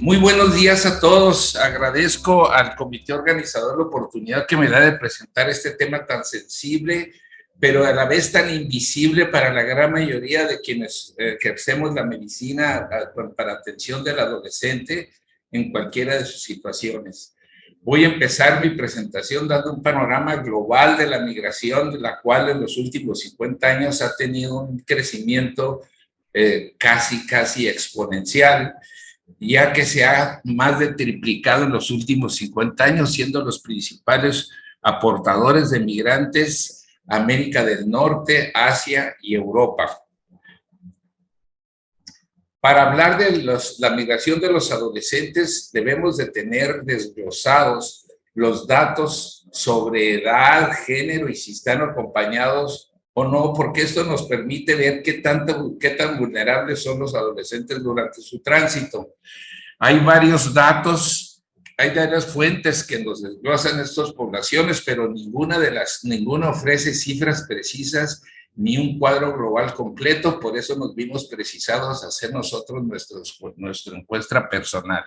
Muy buenos días a todos. Agradezco al comité organizador la oportunidad que me da de presentar este tema tan sensible, pero a la vez tan invisible para la gran mayoría de quienes ejercemos la medicina para atención del adolescente en cualquiera de sus situaciones. Voy a empezar mi presentación dando un panorama global de la migración, de la cual en los últimos 50 años ha tenido un crecimiento casi exponencial, ya que se ha más de triplicado en los últimos 50 años, siendo los principales aportadores de migrantes América del Norte, Asia y Europa. Para hablar de la migración de los adolescentes, debemos de tener desglosados los datos sobre edad, género y si están acompañados o no, porque esto nos permite ver qué tan vulnerables son los adolescentes durante su tránsito. Hay varios datos, hay varias fuentes que nos desglosan estas poblaciones, pero ninguna ofrece cifras precisas ni un cuadro global completo, por eso nos vimos precisados a hacer nosotros nuestra encuesta personal.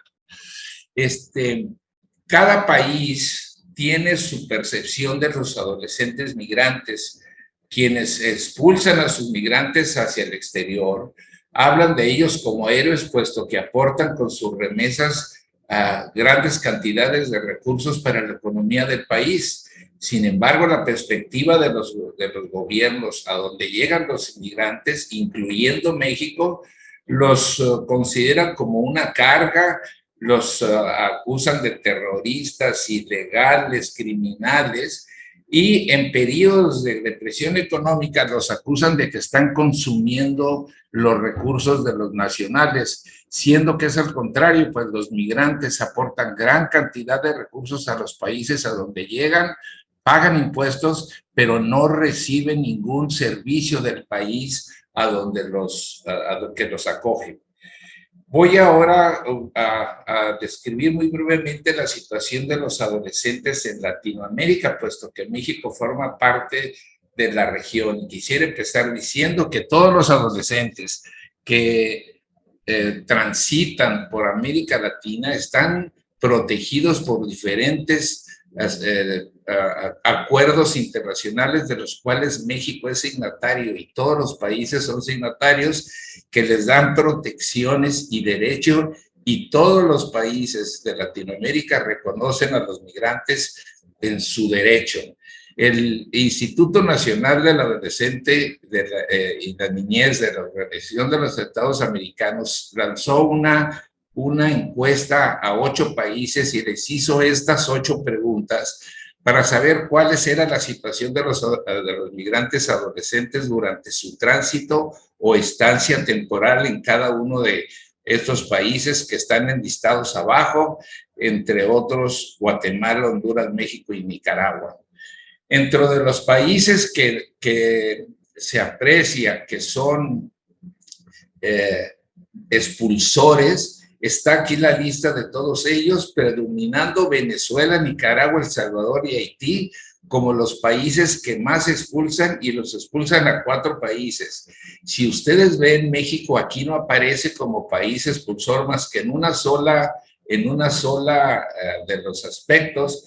Cada país tiene su percepción de los adolescentes migrantes. Quienes expulsan a sus migrantes hacia el exterior hablan de ellos como héroes, puesto que aportan con sus remesas a grandes cantidades de recursos para la economía del país. Sin embargo, la perspectiva de los gobiernos a donde llegan los inmigrantes, incluyendo México, los consideran como una carga, los acusan de terroristas, ilegales, criminales, y en periodos de depresión económica los acusan de que están consumiendo los recursos de los nacionales, siendo que es al contrario, pues los migrantes aportan gran cantidad de recursos a los países a donde llegan, pagan impuestos, pero no reciben ningún servicio del país a que los acoge. Voy ahora a describir muy brevemente la situación de los adolescentes en Latinoamérica, puesto que México forma parte de la región. Quisiera empezar diciendo que todos los adolescentes que transitan por América Latina están protegidos por diferentes acuerdos internacionales de los cuales México es signatario y todos los países son signatarios que les dan protecciones y derecho, y todos los países de Latinoamérica reconocen a los migrantes en su derecho. El Instituto Nacional del Adolescente y la Niñez de la Organización de los Estados Americanos lanzó una encuesta a 8 países y les hizo estas 8 preguntas para saber cuál era la situación de los migrantes adolescentes durante su tránsito o estancia temporal en cada uno de estos países que están enlistados abajo, entre otros Guatemala, Honduras, México y Nicaragua. Dentro de los países que se aprecia que son expulsores, está aquí la lista de todos ellos, predominando Venezuela, Nicaragua, El Salvador y Haití como los países que más expulsan, y los expulsan a 4 países. Si ustedes ven, México aquí no aparece como país expulsor más que en una sola de los aspectos,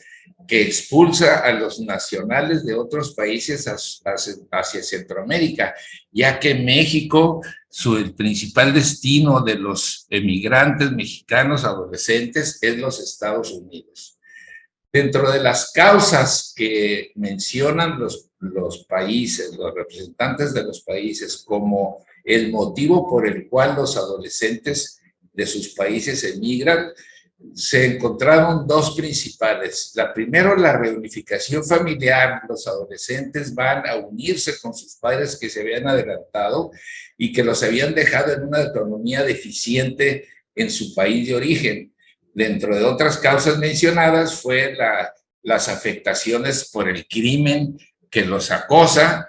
que expulsa a los nacionales de otros países hacia Centroamérica, ya que México, el principal destino de los emigrantes mexicanos adolescentes es los Estados Unidos. Dentro de las causas que mencionan los países, los representantes de los países, como el motivo por el cual los adolescentes de sus países emigran, se encontraron 2 principales. La primera, la reunificación familiar. Los adolescentes van a unirse con sus padres que se habían adelantado y que los habían dejado en una economía deficiente en su país de origen. Dentro de otras causas mencionadas fue las afectaciones por el crimen que los acosa,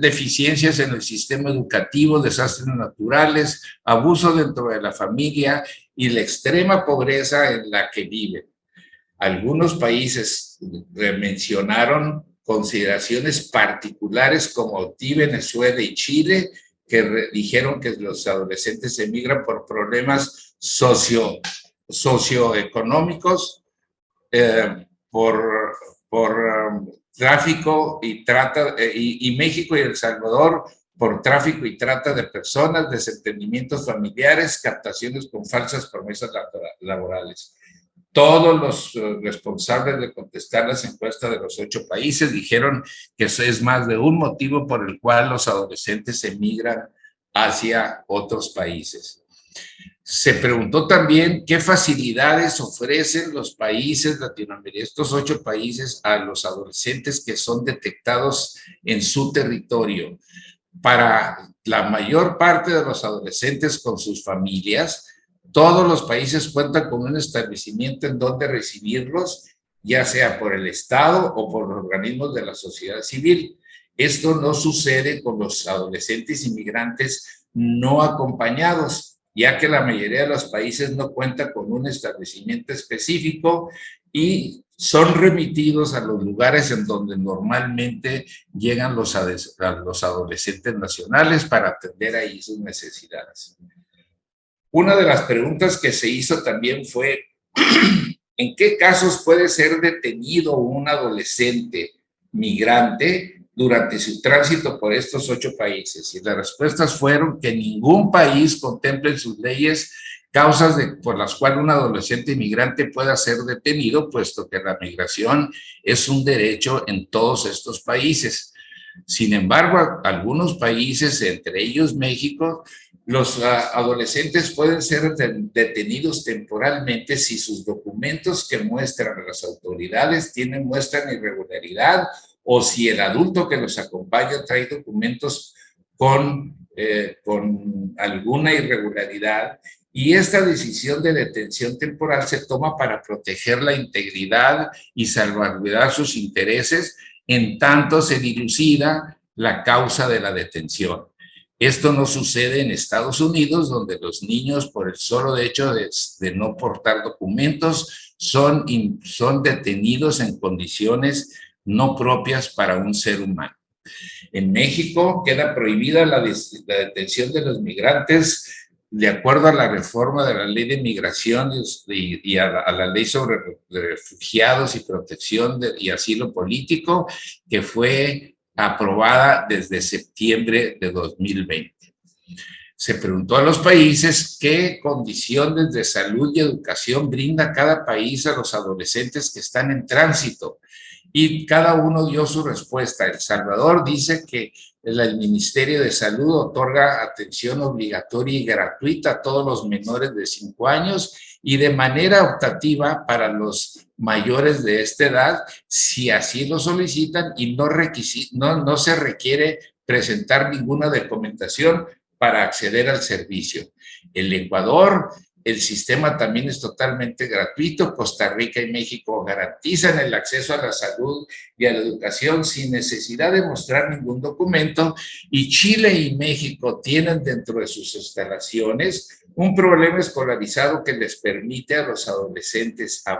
deficiencias en el sistema educativo, desastres naturales, abuso dentro de la familia y la extrema pobreza en la que viven. Algunos países mencionaron consideraciones particulares como Haití, Venezuela y Chile, dijeron que los adolescentes emigran por problemas socioeconómicos, por tráfico y trata, y México y El Salvador por tráfico y trata de personas, desentendimientos familiares, captaciones con falsas promesas laborales. Todos los responsables de contestar las encuestas de los 8 países dijeron que eso es más de un motivo por el cual los adolescentes emigran hacia otros países. Se preguntó también qué facilidades ofrecen los países latinoamericanos, estos 8 países, a los adolescentes que son detectados en su territorio. Para la mayor parte de los adolescentes con sus familias, todos los países cuentan con un establecimiento en donde recibirlos, ya sea por el Estado o por organismos de la sociedad civil. Esto no sucede con los adolescentes inmigrantes no acompañados, ya que la mayoría de los países no cuenta con un establecimiento específico y son remitidos a los lugares en donde normalmente llegan los adolescentes nacionales para atender ahí sus necesidades. Una de las preguntas que se hizo también fue, ¿en qué casos puede ser detenido un adolescente migrante durante su tránsito por estos 8 países? Y las respuestas fueron que ningún país contempla en sus leyes causas por las cuales un adolescente inmigrante pueda ser detenido, puesto que la migración es un derecho en todos estos países. Sin embargo, algunos países, entre ellos México, los adolescentes pueden ser detenidos temporalmente si sus documentos que muestran a las autoridades muestran irregularidad, o si el adulto que los acompaña trae documentos con alguna irregularidad. Y esta decisión de detención temporal se toma para proteger la integridad y salvaguardar sus intereses en tanto se dilucida la causa de la detención. Esto no sucede en Estados Unidos, donde los niños, por el solo hecho de no portar documentos, son detenidos en condiciones no propias para un ser humano. En México queda prohibida la detención de los migrantes de acuerdo a la reforma de la ley de migración y a la ley sobre refugiados y protección y asilo político, que fue aprobada desde septiembre de 2020. Se preguntó a los países qué condiciones de salud y educación brinda cada país a los adolescentes que están en tránsito. Y cada uno dio su respuesta. El Salvador dice que el Ministerio de Salud otorga atención obligatoria y gratuita a todos los menores de 5 años y de manera optativa para los mayores de esta edad, si así lo solicitan, y no se requiere presentar ninguna documentación para acceder al servicio. El Ecuador, el sistema también es totalmente gratuito. Costa Rica y México garantizan el acceso a la salud y a la educación sin necesidad de mostrar ningún documento. Y Chile y México tienen dentro de sus instalaciones un problema escolarizado que les permite a los adolescentes a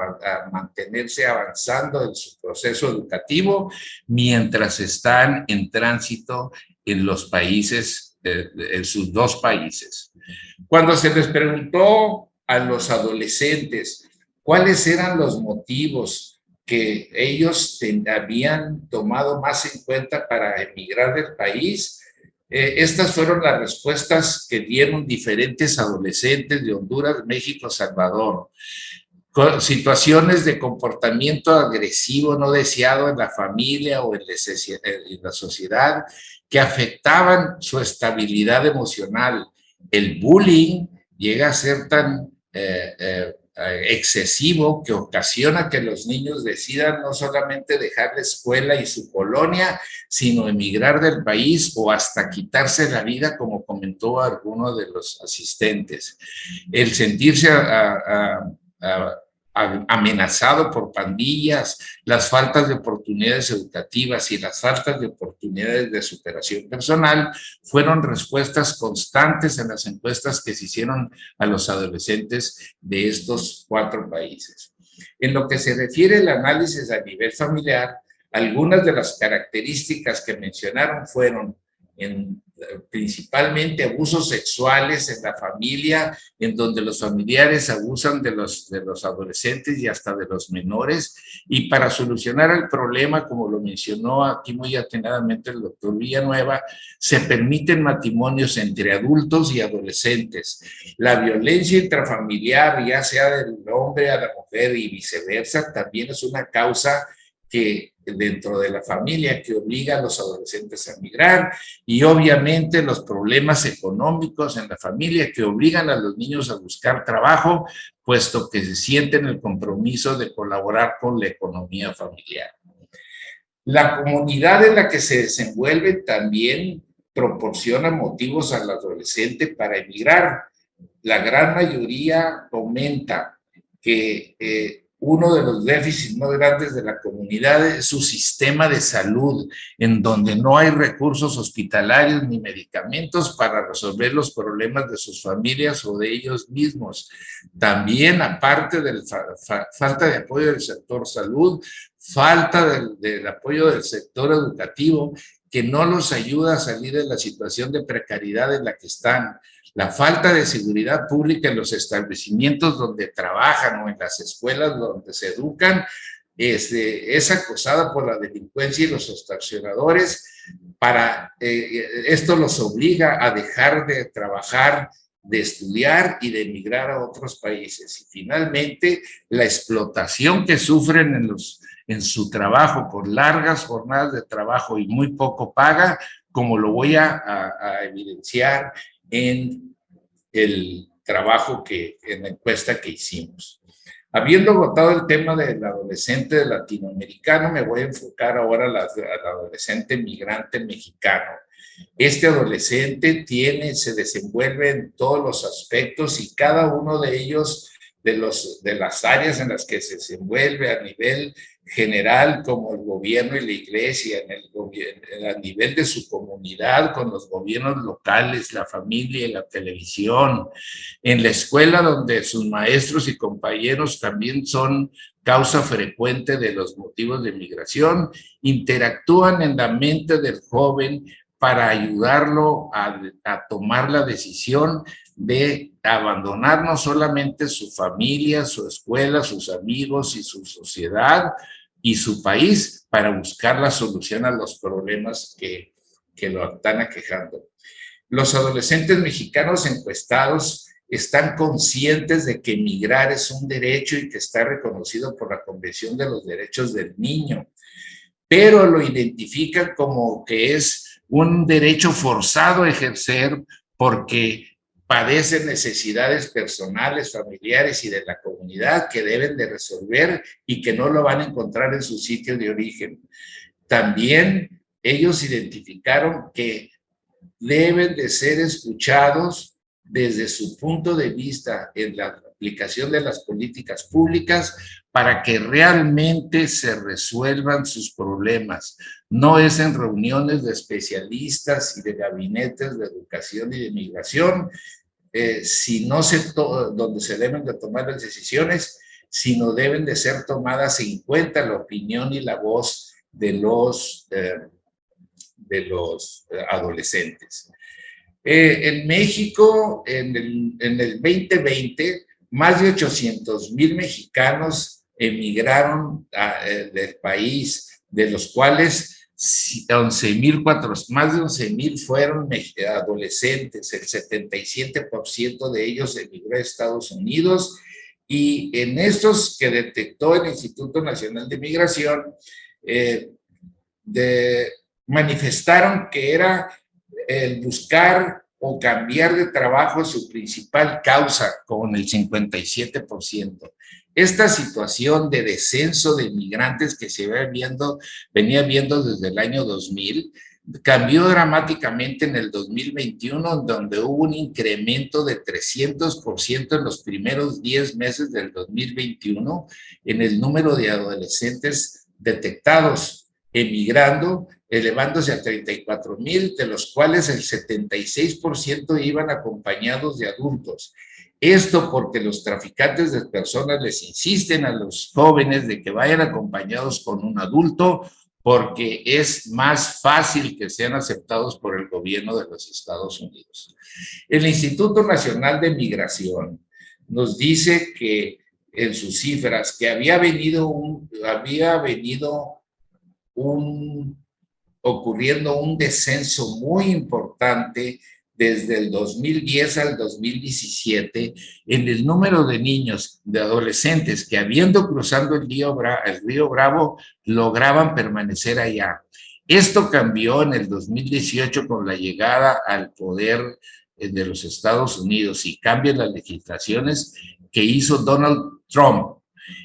mantenerse avanzando en su proceso educativo mientras están en tránsito en los países, en sus 2 países. Cuando se les preguntó a los adolescentes cuáles eran los motivos que ellos habían tomado más en cuenta para emigrar del país, estas fueron las respuestas que dieron diferentes adolescentes de Honduras, México, Salvador. Situaciones de comportamiento agresivo no deseado en la familia o en la sociedad que afectaban su estabilidad emocional. El bullying llega a ser tan excesivo que ocasiona que los niños decidan no solamente dejar la escuela y su colonia, sino emigrar del país o hasta quitarse la vida, como comentó alguno de los asistentes. El sentirse amenazado por pandillas, las faltas de oportunidades educativas y las faltas de oportunidades de superación personal fueron respuestas constantes en las encuestas que se hicieron a los adolescentes de estos 4 países. En lo que se refiere al análisis a nivel familiar, algunas de las características que mencionaron fueron principalmente abusos sexuales en la familia, en donde los familiares abusan de los adolescentes y hasta de los menores, y para solucionar el problema, como lo mencionó aquí muy atinadamente el doctor Villanueva, se permiten matrimonios entre adultos y adolescentes. La violencia intrafamiliar, ya sea del hombre a la mujer y viceversa, también es una causa que dentro de la familia que obliga a los adolescentes a migrar, y obviamente los problemas económicos en la familia que obligan a los niños a buscar trabajo, puesto que se sienten el compromiso de colaborar con la economía familiar. La comunidad en la que se desenvuelve también proporciona motivos al adolescente para emigrar. La gran mayoría comenta que uno de los déficits más grandes de la comunidad es su sistema de salud, en donde no hay recursos hospitalarios ni medicamentos para resolver los problemas de sus familias o de ellos mismos. También, aparte de la falta de apoyo del sector salud, falta del apoyo del sector educativo, que no los ayuda a salir de la situación de precariedad en la que están. La falta de seguridad pública en los establecimientos donde trabajan o en las escuelas donde se educan es acosada por la delincuencia y los extorsionadores. Esto los obliga a dejar de trabajar, de estudiar y de emigrar a otros países. Y finalmente, la explotación que sufren en su trabajo por largas jornadas de trabajo y muy poco paga, como lo voy a evidenciar en el trabajo en la encuesta que hicimos. Habiendo agotado el tema del adolescente latinoamericano, me voy a enfocar ahora al adolescente migrante mexicano. Este adolescente se desenvuelve en todos los aspectos, y cada uno de ellos, de las áreas en las que se desenvuelve a nivel general, como el gobierno y la iglesia, a nivel de su comunidad, con los gobiernos locales, la familia y la televisión, en la escuela donde sus maestros y compañeros también son causa frecuente de los motivos de migración, interactúan en la mente del joven para ayudarlo a tomar la decisión de abandonar no solamente su familia, su escuela, sus amigos y su sociedad y su país, para buscar la solución a los problemas que lo están aquejando. Los adolescentes mexicanos encuestados están conscientes de que emigrar es un derecho y que está reconocido por la Convención de los Derechos del Niño, pero lo identifican como que es un derecho forzado a ejercer porque padecen necesidades personales, familiares y de la comunidad que deben de resolver y que no lo van a encontrar en su sitio de origen. También ellos identificaron que deben de ser escuchados desde su punto de vista en la aplicación de las políticas públicas para que realmente se resuelvan sus problemas. No es en reuniones de especialistas y de gabinetes de educación y de migración, donde se deben de tomar las decisiones, sino deben de ser tomadas en cuenta la opinión y la voz de los adolescentes. En México, en el 2020, más de 800,000 mexicanos emigraron del país, de los cuales más de 11,000 fueron adolescentes. El 77% de ellos emigró a Estados Unidos, y en estos que detectó el Instituto Nacional de Migración, manifestaron que era el buscar o cambiar de trabajo su principal causa, con el 57%. Esta situación de descenso de migrantes que se venía viendo desde el año 2000, cambió dramáticamente en el 2021, donde hubo un incremento de 300% en los primeros 10 meses del 2021 en el número de adolescentes detectados emigrando, elevándose a 34,000, de los cuales el 76% iban acompañados de adultos. Esto porque los traficantes de personas les insisten a los jóvenes de que vayan acompañados con un adulto, porque es más fácil que sean aceptados por el gobierno de los Estados Unidos. El Instituto Nacional de Migración nos dice que en sus cifras que había venido ocurriendo un descenso muy importante desde el 2010 al 2017 en el número de niños, de adolescentes que habiendo cruzado el río Bravo lograban permanecer allá. Esto cambió en el 2018 con la llegada al poder de los Estados Unidos y cambian las legislaciones que hizo Donald Trump,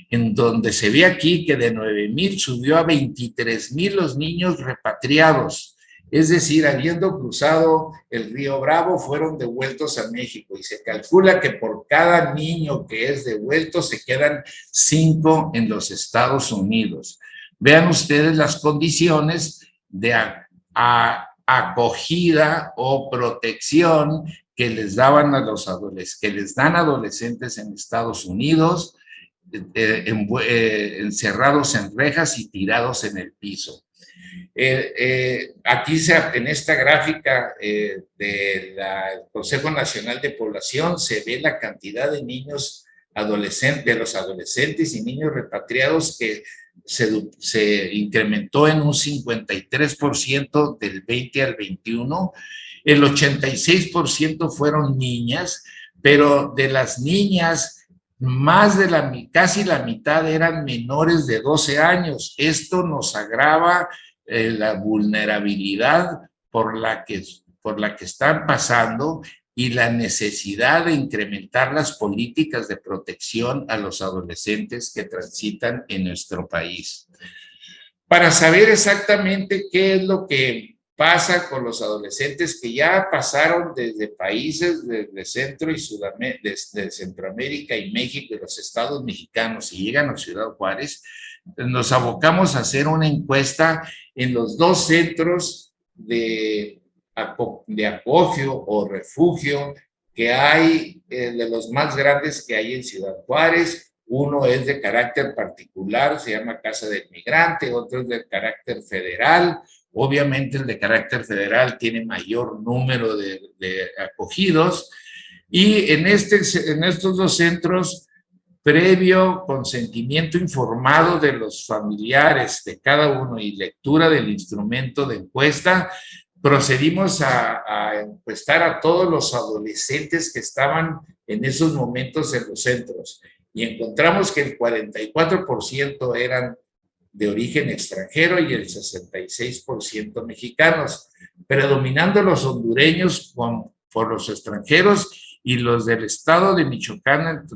en donde se ve aquí que de 9,000 subió a 23,000 los niños repatriados. Es decir, habiendo cruzado el río Bravo, fueron devueltos a México y se calcula que por cada niño que es devuelto se quedan 5 en los Estados Unidos. Vean ustedes las condiciones de acogida o protección que les daban a los adolescentes, que les dan adolescentes en Estados Unidos, encerrados en rejas y tirados en el piso. Aquí en esta gráfica del Consejo Nacional de Población se ve la cantidad de niños adolescentes, de los adolescentes y niños repatriados que se incrementó en un 53% del 20 al 21. El 86% fueron niñas, pero de las niñas, casi la mitad eran menores de 12 años. Esto nos agrava la vulnerabilidad por la que están pasando y la necesidad de incrementar las políticas de protección a los adolescentes que transitan en nuestro país. Para saber exactamente qué es lo que pasa con los adolescentes que ya pasaron desde países de Centro y Sudamérica, desde Centroamérica y México y los estados mexicanos y llegan a Ciudad Juárez, nos abocamos a hacer una encuesta en los 2 centros de acogio o refugio que hay, de los más grandes que hay en Ciudad Juárez. Uno es de carácter particular, se llama Casa del Migrante, otro es de carácter federal. Obviamente el de carácter federal tiene mayor número de acogidos y en estos 2 centros, previo consentimiento informado de los familiares de cada uno y lectura del instrumento de encuesta, procedimos a encuestar a todos los adolescentes que estaban en esos momentos en los centros y encontramos que el 44% eran de origen extranjero y el 66% mexicanos, predominando los hondureños por los extranjeros y los del estado de Michoacán,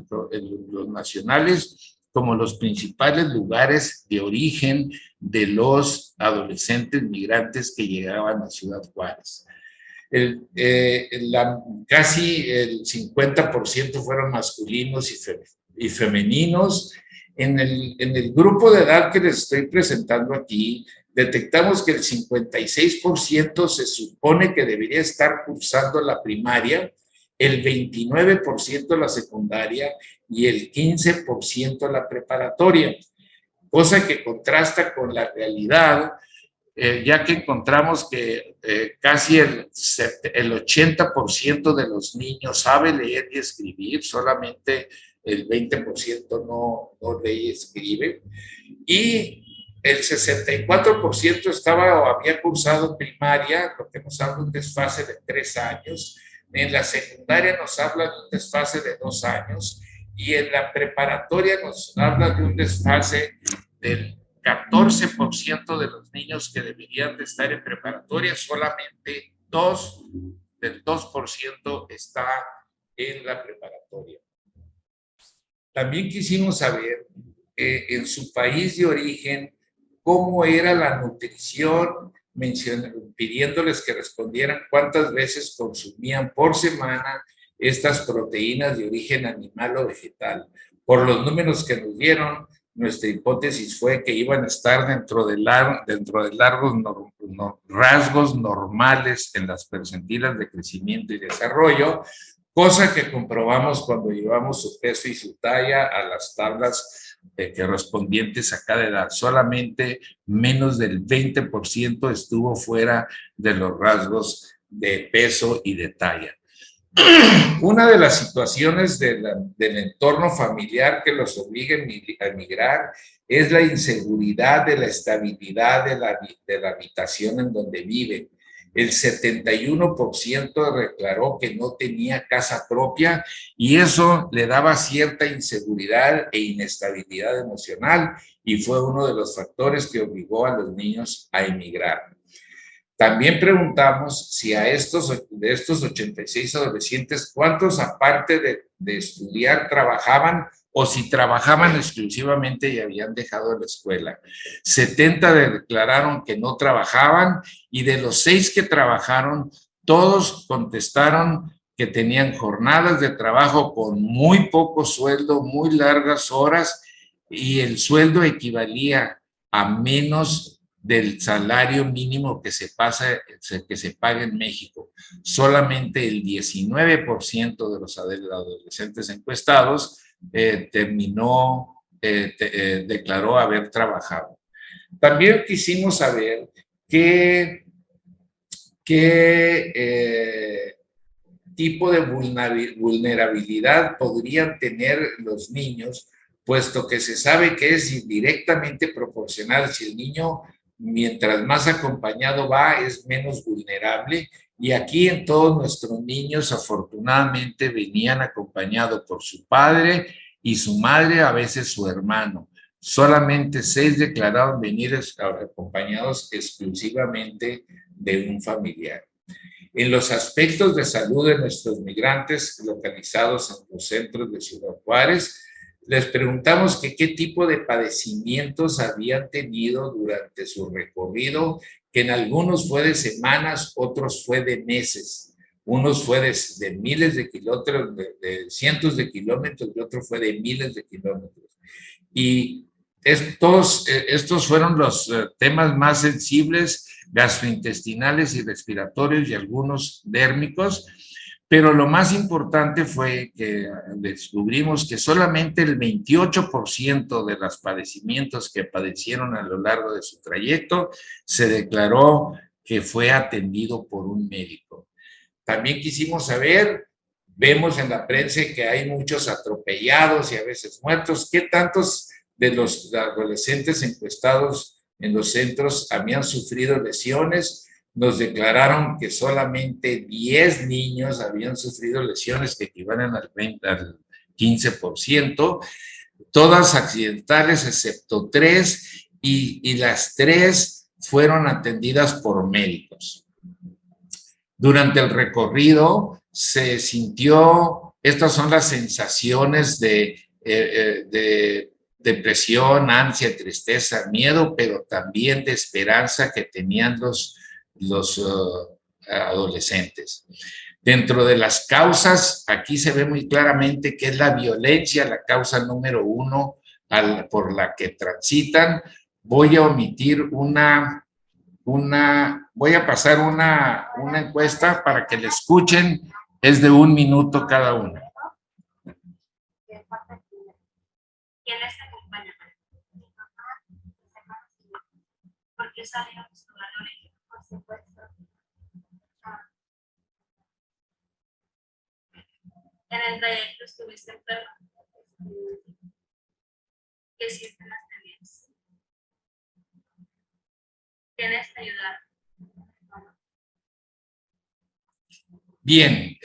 los nacionales, como los principales lugares de origen de los adolescentes migrantes que llegaban a Ciudad Juárez. Casi el 50% fueron masculinos y femeninos. En el grupo de edad que les estoy presentando aquí, detectamos que el 56% se supone que debería estar cursando la primaria, el 29% la secundaria y el 15% la preparatoria, cosa que contrasta con la realidad, ya que encontramos que casi el 80% de los niños sabe leer y escribir, solamente el 20% no lee y escribe, y el 64% estaba o había cursado primaria, lo que nos habla de un desfase de 3 años, en la secundaria nos habla de un desfase de 2 años, y en la preparatoria nos habla de un desfase del 14% de los niños que deberían de estar en preparatoria, solamente del 2% está en la preparatoria. También quisimos saber en su país de origen cómo era la nutrición, pidiéndoles que respondieran cuántas veces consumían por semana estas proteínas de origen animal o vegetal. Por los números que nos dieron, nuestra hipótesis fue que iban a estar dentro de rasgos normales en las percentilas de crecimiento y desarrollo, cosa que comprobamos cuando llevamos su peso y su talla a las tablas correspondientes a cada edad. Solamente menos del 20% estuvo fuera de los rasgos de peso y de talla. Una de las situaciones del entorno familiar que los obliga a emigrar es la inseguridad de la estabilidad de la habitación en donde viven. El 71% declaró que no tenía casa propia y eso le daba cierta inseguridad e inestabilidad emocional y fue uno de los factores que obligó a los niños a emigrar. También preguntamos si de estos 86 adolescentes, ¿cuántos aparte de estudiar trabajaban o si trabajaban exclusivamente y habían dejado la escuela? 70 declararon que no trabajaban y de los 6 que trabajaron, todos contestaron que tenían jornadas de trabajo con muy poco sueldo, muy largas horas y el sueldo equivalía a menos del salario mínimo que se paga en México. Solamente el 19% de los adolescentes encuestados declaró haber trabajado. También quisimos saber qué tipo de vulnerabilidad podrían tener los niños, puesto que se sabe que es indirectamente proporcional. Si el niño, mientras más acompañado va, es menos vulnerable. Y aquí en todos nuestros niños, afortunadamente, venían acompañados por su padre y su madre, a veces su hermano. Solamente 6 declararon venir acompañados exclusivamente de un familiar. En los aspectos de salud de nuestros migrantes localizados en los centros de Ciudad Juárez, les preguntamos que qué tipo de padecimientos habían tenido durante su recorrido, que en algunos fue de semanas, otros fue de meses. Unos fue de miles de kilómetros, de cientos de kilómetros, y otro fue de miles de kilómetros. Y estos fueron los temas más sensibles, gastrointestinales y respiratorios y algunos dérmicos. Pero lo más importante fue que descubrimos que solamente el 28% de los padecimientos que padecieron a lo largo de su trayecto se declaró que fue atendido por un médico. También quisimos saber, vemos en la prensa que hay muchos atropellados y a veces muertos. ¿Qué tantos de los adolescentes encuestados en los centros habían sufrido lesiones? Nos declararon que solamente 10 niños habían sufrido lesiones que equivalen al 15%, todas accidentales excepto 3, y las 3 fueron atendidas por médicos. Durante el recorrido se sintió, estas son las sensaciones de depresión, ansia, tristeza, miedo, pero también de esperanza que tenían los adolescentes. Dentro de las causas, aquí se ve muy claramente que es la violencia la causa número 1 por la que transitan. Voy a omitir voy a pasar una encuesta para que la escuchen, es de 1 minuto cada una. ¿Quiénes te acompañan? ¿Por qué salieron de su valor? Por supuesto. En el trayecto estuviste enferma. ¿Qué sienten las tenías? ¿Quiénes te ayudaron? Bien,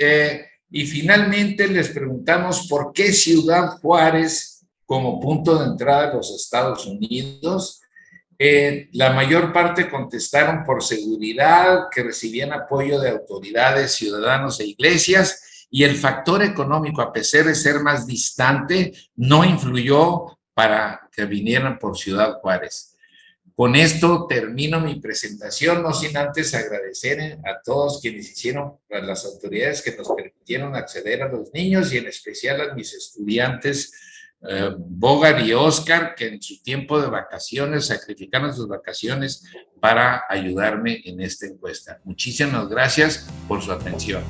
y finalmente les preguntamos por qué Ciudad Juárez como punto de entrada a los Estados Unidos. La mayor parte contestaron por seguridad, que recibían apoyo de autoridades, ciudadanos e iglesias, y el factor económico, a pesar de ser más distante, no influyó para que vinieran por Ciudad Juárez. Con esto termino mi presentación, no sin antes agradecer a todos quienes hicieron, a las autoridades que nos permitieron acceder a los niños y en especial a mis estudiantes Bogar y Oscar, que en su tiempo de vacaciones sacrificaron sus vacaciones para ayudarme en esta encuesta. Muchísimas gracias por su atención.